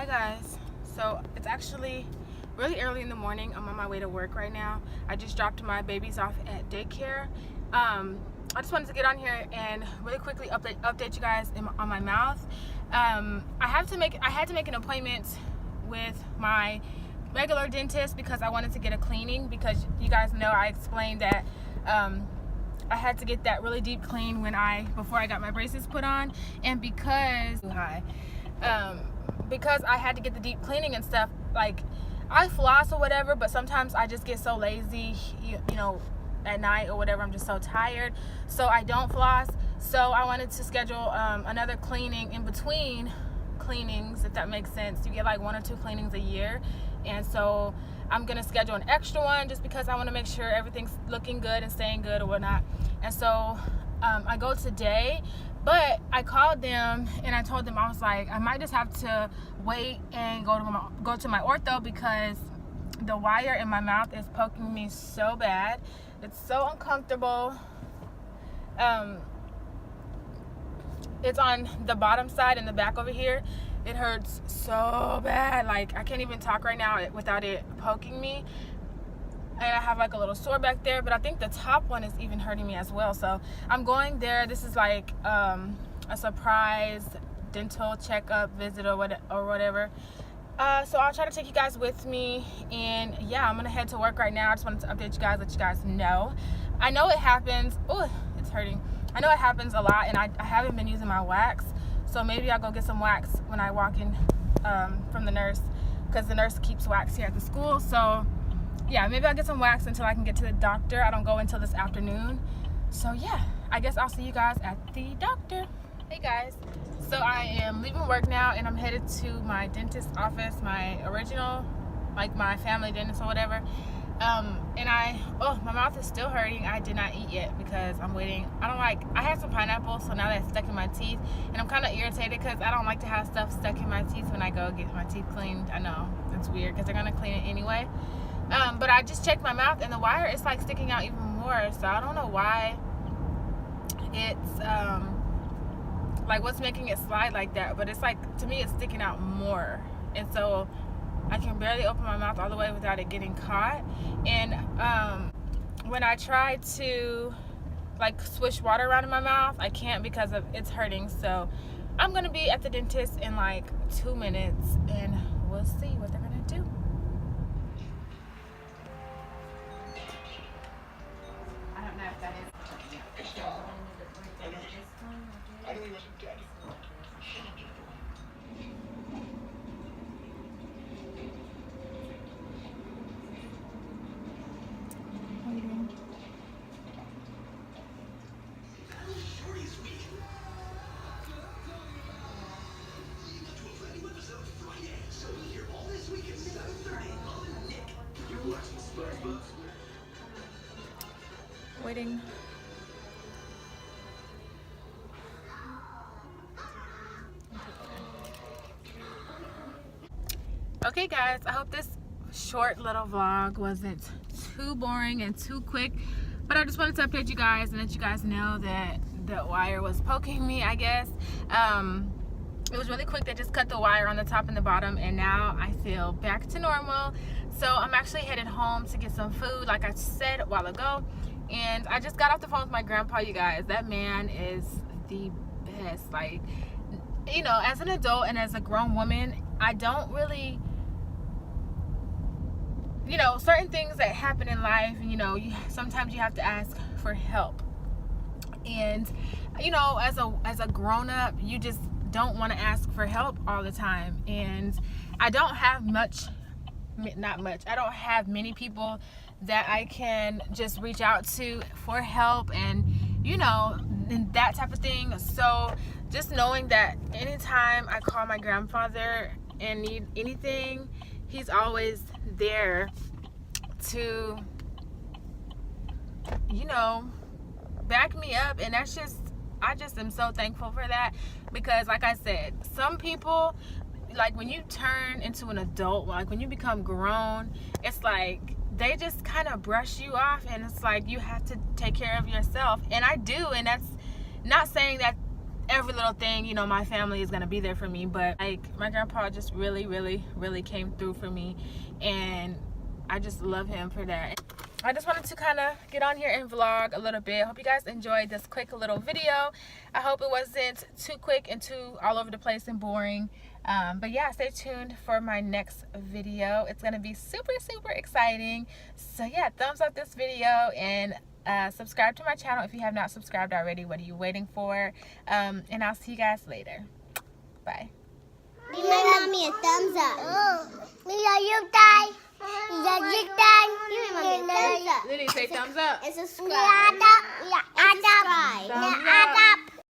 Guys, so it's actually really early in the morning. I'm on my way to work right now. I just dropped my babies off at daycare. I just wanted to get on here and really quickly update you guys on my mouth. I had to make an appointment with my regular dentist because I wanted to get a cleaning, because you guys know I explained that I had to get that really deep clean before I got my braces put on, and because I had to get the deep cleaning and stuff, like I floss or whatever, but sometimes I just get so lazy, you know, at night or whatever. I'm just so tired, so I don't floss. So I wanted to schedule another cleaning in between cleanings, if that makes sense. You get like 1 or 2 cleanings a year, and so I'm gonna schedule an extra one just because I want to make sure everything's looking good and staying good or whatnot. And so I go today, but I called them and I told them, I was like, I might just have to wait and go to my ortho because the wire in my mouth is poking me so bad. It's so uncomfortable. It's on the bottom side in the back over here. It hurts so bad. Like I can't even talk right now without it poking me. And I have like a little sore back there, but I think the top one is even hurting me as well. So I'm going there. This is like a surprise dental checkup visit or whatever. So I'll try to take you guys with me, and yeah, I'm gonna head to work right now. I just wanted to update you guys, let you guys know. I know it happens. Oh, it's hurting. I know it happens a lot, and I haven't been using my wax, so maybe I'll go get some wax when I walk in from the nurse, because the nurse keeps wax here at the school. So yeah, maybe I'll get some wax until I can get to the doctor. I don't go until this afternoon. So yeah, I guess I'll see you guys at the doctor. Hey guys, so I am leaving work now and I'm headed to my dentist's office, my original, like my family dentist or whatever. And my mouth is still hurting. I did not eat yet because I'm waiting. I had some pineapple, so now that's stuck in my teeth, and I'm kind of irritated because I don't like to have stuff stuck in my teeth when I go get my teeth cleaned. I know, it's weird because they're gonna clean it anyway. But I just checked my mouth and the wire is like sticking out even more, so I don't know why it's like what's making it slide like that, but it's like, to me, it's sticking out more, and so I can barely open my mouth all the way without it getting caught. And when I try to like swish water around in my mouth, I can't because it's hurting. So I'm gonna be at the dentist in like 2 minutes, and we'll see what they're gonna do. I don't know if that is. Waiting. Okay guys, I hope this short little vlog wasn't too boring and too quick, but I just wanted to update you guys and let you guys know that the wire was poking me, I guess. It was really quick. They just cut the wire on the top and the bottom, and now I feel back to normal. So I'm actually headed home to get some food, like I said a while ago. And I just got off the phone with my grandpa, you guys. That man is the best. Like, you know, as an adult and as a grown woman, I don't really, you know, certain things that happen in life, you know, sometimes you have to ask for help. And, you know, as a grown-up, you just don't want to ask for help all the time. And I don't have I don't have many people that I can just reach out to for help, and you know, and that type of thing. So just knowing that anytime I call my grandfather and need anything, he's always there to, you know, back me up. And that's just, I just am so thankful for that, because like I said, some people, like when you turn into an adult, like when you become grown, it's like they just kind of brush you off, and it's like you have to take care of yourself. And I do, and that's not saying that every little thing, you know, my family is gonna be there for me, but like my grandpa just really, really, really came through for me, and I just love him for that. I just wanted to kind of get on here and vlog a little bit. Hope you guys enjoyed this quick little video. I hope it wasn't too quick and too all over the place and boring. But yeah, stay tuned for my next video. It's gonna be super, super exciting. So yeah, thumbs up this video and subscribe to my channel if you have not subscribed already. What are you waiting for? And I'll see you guys later. Bye. Give my mommy a thumbs up. You die. Lily, say thumbs up. And subscribe. Thumbs up.